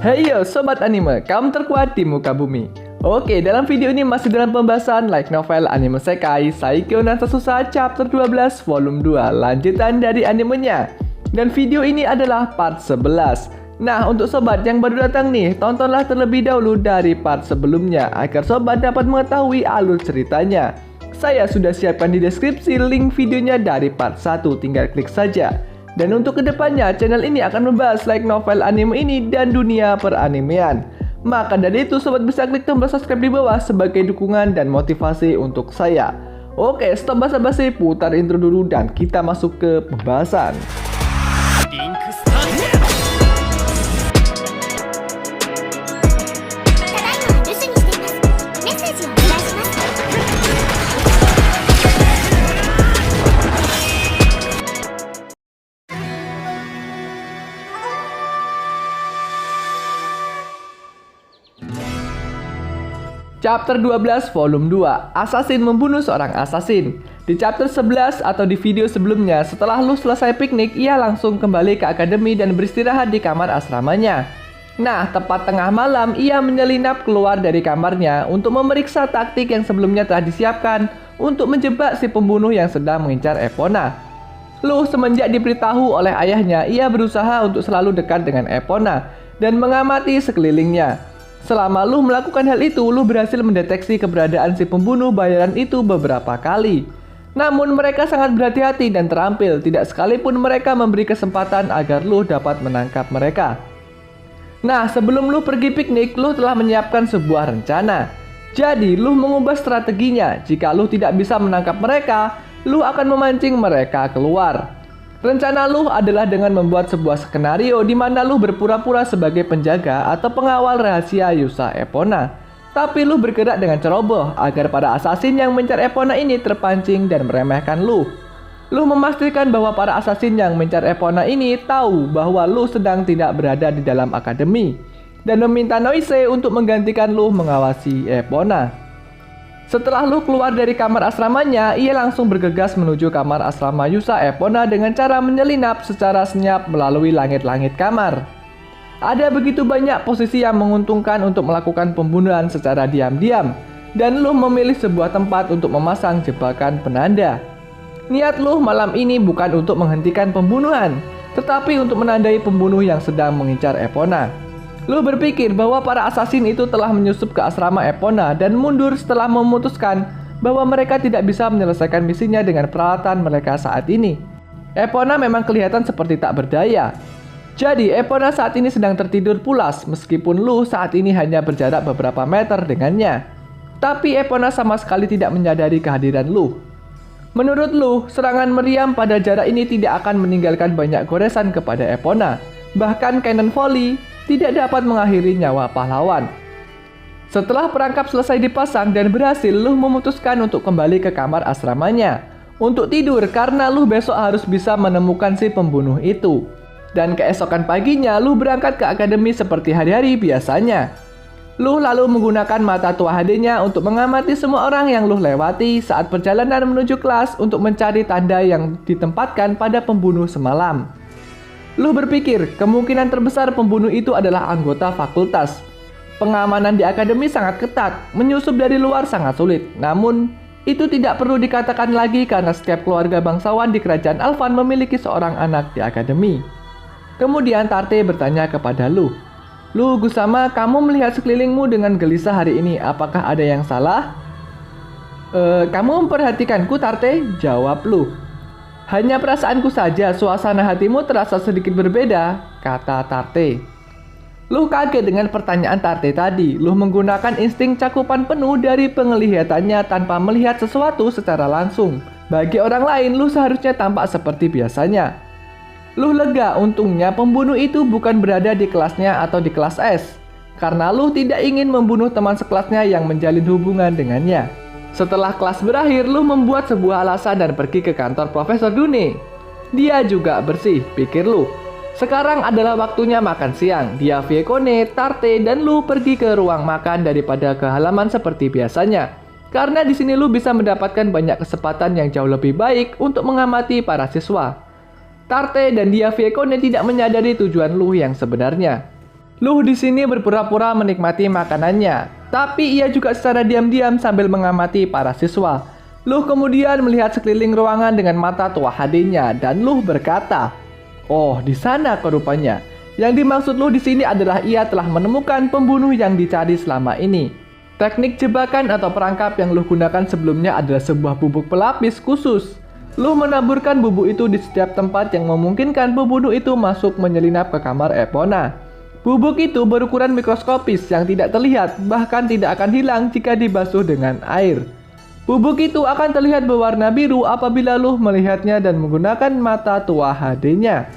Hey yo sobat anime, kamu terkuat di muka bumi. Oke, dalam video ini masih dalam pembahasan light novel anime Sekai Saikyo no Tatsujou chapter 12 volume 2, lanjutan dari animenya. Dan video ini adalah part 11. Nah, untuk sobat yang baru datang nih, tontonlah terlebih dahulu dari part sebelumnya agar sobat dapat mengetahui alur ceritanya. Saya sudah siapkan di deskripsi link videonya dari part 1, tinggal klik saja. Dan untuk kedepannya, channel ini akan membahas light novel anime ini dan dunia peranimean. Maka dari itu, sobat bisa klik tombol subscribe di bawah sebagai dukungan dan motivasi untuk saya. Oke, stop basa-basi, putar intro dulu dan kita masuk ke pembahasan. Chapter 12 volume 2, Assassin membunuh seorang assassin. Di chapter 11 atau di video sebelumnya, setelah Lu selesai piknik, ia langsung kembali ke akademi dan beristirahat di kamar asramanya. Nah, tepat tengah malam, ia menyelinap keluar dari kamarnya untuk memeriksa taktik yang sebelumnya telah disiapkan untuk menjebak si pembunuh yang sedang mengincar Epona. Lu semenjak diberitahu oleh ayahnya, ia berusaha untuk selalu dekat dengan Epona dan mengamati sekelilingnya. Selama Lu melakukan hal itu, Lu berhasil mendeteksi keberadaan si pembunuh bayaran itu beberapa kali. Namun mereka sangat berhati-hati dan terampil, tidak sekalipun mereka memberi kesempatan agar Lu dapat menangkap mereka. Nah, sebelum Lu pergi piknik, Lu telah menyiapkan sebuah rencana. Jadi, Lu mengubah strateginya. Jika Lu tidak bisa menangkap mereka, Lu akan memancing mereka keluar. Rencana Lu adalah dengan membuat sebuah skenario di mana Lu berpura-pura sebagai penjaga atau pengawal rahasia Yusa Epona. Tapi Lu bergerak dengan ceroboh agar para assassin yang mencar Epona ini terpancing dan meremehkan Lu. Lu memastikan bahwa para assassin yang mencar Epona ini tahu bahwa Lu sedang tidak berada di dalam akademi dan meminta Noise untuk menggantikan Lu mengawasi Epona. Setelah Lu keluar dari kamar asramanya, ia langsung bergegas menuju kamar asrama Yusa Epona dengan cara menyelinap secara senyap melalui langit-langit kamar. Ada begitu banyak posisi yang menguntungkan untuk melakukan pembunuhan secara diam-diam, dan Lu memilih sebuah tempat untuk memasang jebakan penanda. Niat Lu malam ini bukan untuk menghentikan pembunuhan, tetapi untuk menandai pembunuh yang sedang mengincar Epona. Lu berpikir bahwa para assassin itu telah menyusup ke asrama Epona dan mundur setelah memutuskan bahwa mereka tidak bisa menyelesaikan misinya dengan peralatan mereka saat ini. Epona memang kelihatan seperti tak berdaya. Jadi Epona saat ini sedang tertidur pulas meskipun Lu saat ini hanya berjarak beberapa meter dengannya. Tapi Epona sama sekali tidak menyadari kehadiran Lu. Menurut Lu, serangan meriam pada jarak ini tidak akan meninggalkan banyak goresan kepada Epona. Bahkan cannon volley tidak dapat mengakhiri nyawa pahlawan. Setelah perangkap selesai dipasang dan berhasil, Lu memutuskan untuk kembali ke kamar asramanya untuk tidur karena Lu besok harus bisa menemukan si pembunuh itu. Dan keesokan paginya, Lu berangkat ke akademi seperti hari-hari biasanya. Lu lalu menggunakan mata tua HD-nya untuk mengamati semua orang yang Lu lewati saat perjalanan menuju kelas untuk mencari tanda yang ditempatkan pada pembunuh semalam. Lu berpikir kemungkinan terbesar pembunuh itu adalah anggota fakultas. Pengamanan di akademi sangat ketat, menyusup dari luar sangat sulit. Namun, itu tidak perlu dikatakan lagi karena setiap keluarga bangsawan di kerajaan Alvan memiliki seorang anak di akademi. Kemudian Tarte bertanya kepada Lu, "Lu, Gusama, kamu melihat sekelilingmu dengan gelisah hari ini. Apakah ada yang salah?" Kamu memperhatikanku, Tarte," jawab Lu. "Hanya perasaanku saja, suasana hatimu terasa sedikit berbeda," kata Tarte. Lu kaget dengan pertanyaan Tarte tadi. Lu menggunakan insting cakupan penuh dari penglihatannya tanpa melihat sesuatu secara langsung. Bagi orang lain, Lu seharusnya tampak seperti biasanya. Lu lega, untungnya pembunuh itu bukan berada di kelasnya atau di kelas S. Karena Lu tidak ingin membunuh teman sekelasnya yang menjalin hubungan dengannya. Setelah kelas berakhir, Lu membuat sebuah alasan dan pergi ke kantor Profesor Dune. Dia juga bersih, pikir Lu. Sekarang adalah waktunya makan siang. Dia, Viekone, Tarte, dan Lu pergi ke ruang makan daripada ke halaman seperti biasanya. Karena di sini Lu bisa mendapatkan banyak kesempatan yang jauh lebih baik untuk mengamati para siswa. Tarte dan dia Viekone tidak menyadari tujuan Lu yang sebenarnya. Luh di sini berpura-pura menikmati makanannya, tapi ia juga secara diam-diam sambil mengamati para siswa. Luh kemudian melihat sekeliling ruangan dengan mata tua HD-nya dan Luh berkata, "Oh, di sana rupanya. Yang dimaksud Luh di sini adalah ia telah menemukan pembunuh yang dicari selama ini. Teknik jebakan atau perangkap yang Luh gunakan sebelumnya adalah sebuah bubuk pelapis khusus. Luh menaburkan bubuk itu di setiap tempat yang memungkinkan pembunuh itu masuk menyelinap ke kamar Epona. Bubuk itu berukuran mikroskopis yang tidak terlihat, bahkan tidak akan hilang jika dibasuh dengan air. Bubuk itu akan terlihat berwarna biru apabila Luh melihatnya dan menggunakan mata tua HD-nya.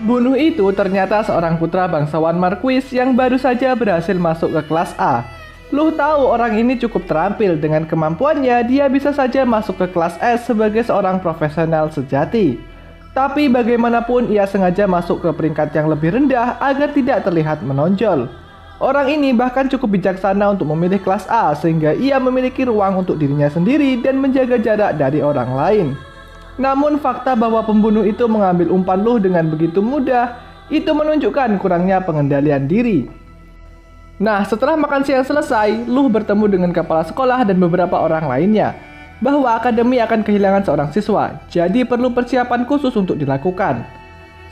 Bunuh itu ternyata seorang putra bangsawan Marquis yang baru saja berhasil masuk ke kelas A. Luh tahu orang ini cukup terampil, dengan kemampuannya dia bisa saja masuk ke kelas S sebagai seorang profesional sejati. Tapi bagaimanapun ia sengaja masuk ke peringkat yang lebih rendah agar tidak terlihat menonjol. Orang ini bahkan cukup bijaksana untuk memilih kelas A sehingga ia memiliki ruang untuk dirinya sendiri dan menjaga jarak dari orang lain. Namun fakta bahwa pembunuh itu mengambil umpan Luh dengan begitu mudah, itu menunjukkan kurangnya pengendalian diri. Nah, setelah makan siang selesai, Luh bertemu dengan kepala sekolah dan beberapa orang lainnya, bahwa akademi akan kehilangan seorang siswa, jadi perlu persiapan khusus untuk dilakukan.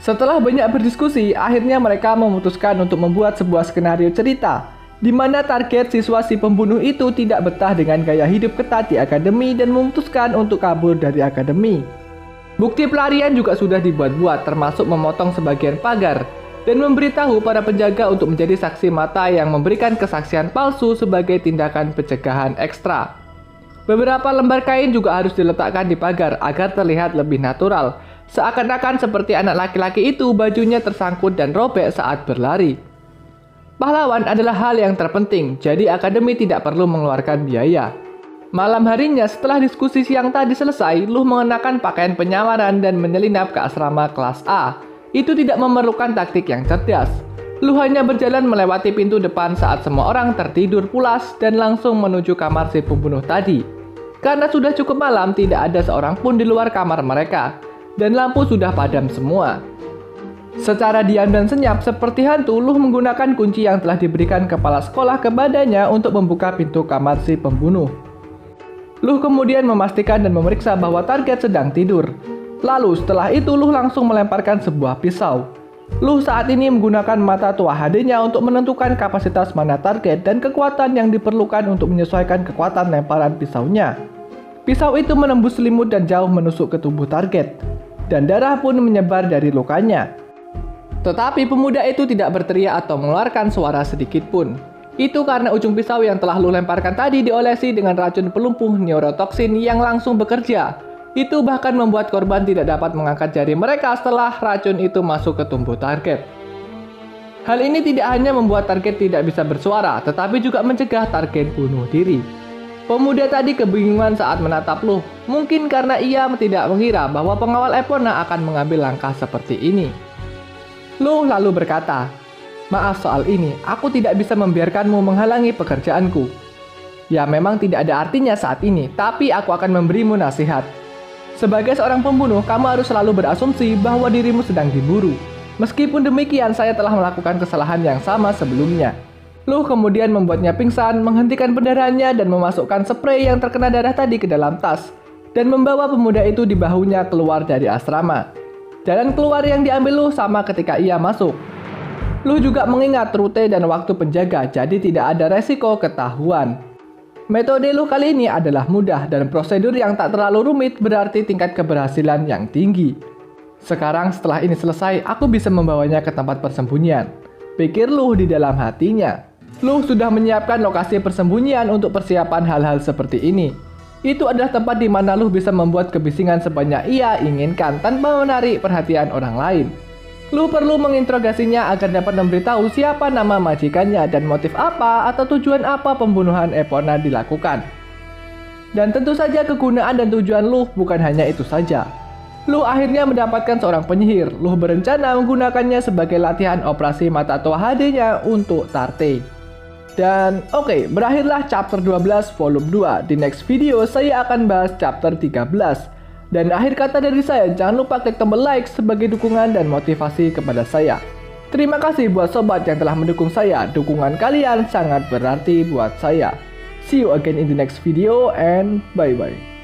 Setelah banyak berdiskusi, akhirnya mereka memutuskan untuk membuat sebuah skenario cerita, di mana target siswa si pembunuh itu tidak betah dengan gaya hidup ketat di akademi dan memutuskan untuk kabur dari akademi. Bukti pelarian juga sudah dibuat-buat, termasuk memotong sebagian pagar, dan memberitahu para penjaga untuk menjadi saksi mata yang memberikan kesaksian palsu sebagai tindakan pencegahan ekstra. Beberapa lembar kain juga harus diletakkan di pagar agar terlihat lebih natural, seakan-akan seperti anak laki-laki itu bajunya tersangkut dan robek saat berlari. Pahlawan adalah hal yang terpenting, jadi akademi tidak perlu mengeluarkan biaya. Malam harinya setelah diskusi siang tadi selesai, Luh mengenakan pakaian penyamaran dan menyelinap ke asrama kelas A. Itu tidak memerlukan taktik yang cerdas. Luh hanya berjalan melewati pintu depan saat semua orang tertidur pulas dan langsung menuju kamar si pembunuh tadi. Karena sudah cukup malam, tidak ada seorang pun di luar kamar mereka, dan lampu sudah padam semua. Secara diam dan senyap seperti hantu, Luh menggunakan kunci yang telah diberikan kepala sekolah kepadanya untuk membuka pintu kamar si pembunuh. Luh kemudian memastikan dan memeriksa bahwa target sedang tidur. Lalu setelah itu Luh langsung melemparkan sebuah pisau. Luh saat ini menggunakan mata tua HD-nya untuk menentukan kapasitas mana target dan kekuatan yang diperlukan untuk menyesuaikan kekuatan lemparan pisaunya. Pisau itu menembus selimut dan jauh menusuk ke tubuh target, dan darah pun menyebar dari lukanya. Tetapi pemuda itu tidak berteriak atau mengeluarkan suara sedikit pun. Itu karena ujung pisau yang telah Luh lemparkan tadi diolesi dengan racun pelumpuh neurotoksin yang langsung bekerja. Itu bahkan membuat korban tidak dapat mengangkat jari mereka setelah racun itu masuk ke tubuh target. Hal ini tidak hanya membuat target tidak bisa bersuara, tetapi juga mencegah target bunuh diri. Pemuda tadi kebingungan saat menatap Luh, mungkin karena ia tidak mengira bahwa pengawal Epona akan mengambil langkah seperti ini. Luh lalu berkata, "Maaf soal ini, aku tidak bisa membiarkanmu menghalangi pekerjaanku. Ya memang tidak ada artinya saat ini, tapi aku akan memberimu nasihat. Sebagai seorang pembunuh, kamu harus selalu berasumsi bahwa dirimu sedang diburu. Meskipun demikian, saya telah melakukan kesalahan yang sama sebelumnya." Luh kemudian membuatnya pingsan, menghentikan pendarahannya dan memasukkan spray yang terkena darah tadi ke dalam tas, dan membawa pemuda itu di bahunya keluar dari asrama. Jalan keluar yang diambil Luh sama ketika ia masuk. Luh juga mengingat rute dan waktu penjaga, jadi tidak ada resiko ketahuan. Metode Luh kali ini adalah mudah dan prosedur yang tak terlalu rumit berarti tingkat keberhasilan yang tinggi. Sekarang setelah ini selesai, aku bisa membawanya ke tempat persembunyian, pikir Luh di dalam hatinya. Luh sudah menyiapkan lokasi persembunyian untuk persiapan hal-hal seperti ini. Itu adalah tempat di mana Luh bisa membuat kebisingan sebanyak ia inginkan tanpa menarik perhatian orang lain. Luh perlu menginterogasinya agar dapat memberitahu siapa nama majikannya dan motif apa atau tujuan apa pembunuhan Epona dilakukan. Dan tentu saja kegunaan dan tujuan Luh bukan hanya itu saja. Luh akhirnya mendapatkan seorang penyihir. Luh berencana menggunakannya sebagai latihan operasi mata tua HD-nya untuk Tarte. Dan oke, berakhirlah chapter 12 volume 2. Di next video saya akan bahas chapter 13. Dan akhir kata dari saya, jangan lupa klik tombol like sebagai dukungan dan motivasi kepada saya. Terima kasih buat sobat yang telah mendukung saya. Dukungan kalian sangat berarti buat saya. See you again in the next video and bye-bye.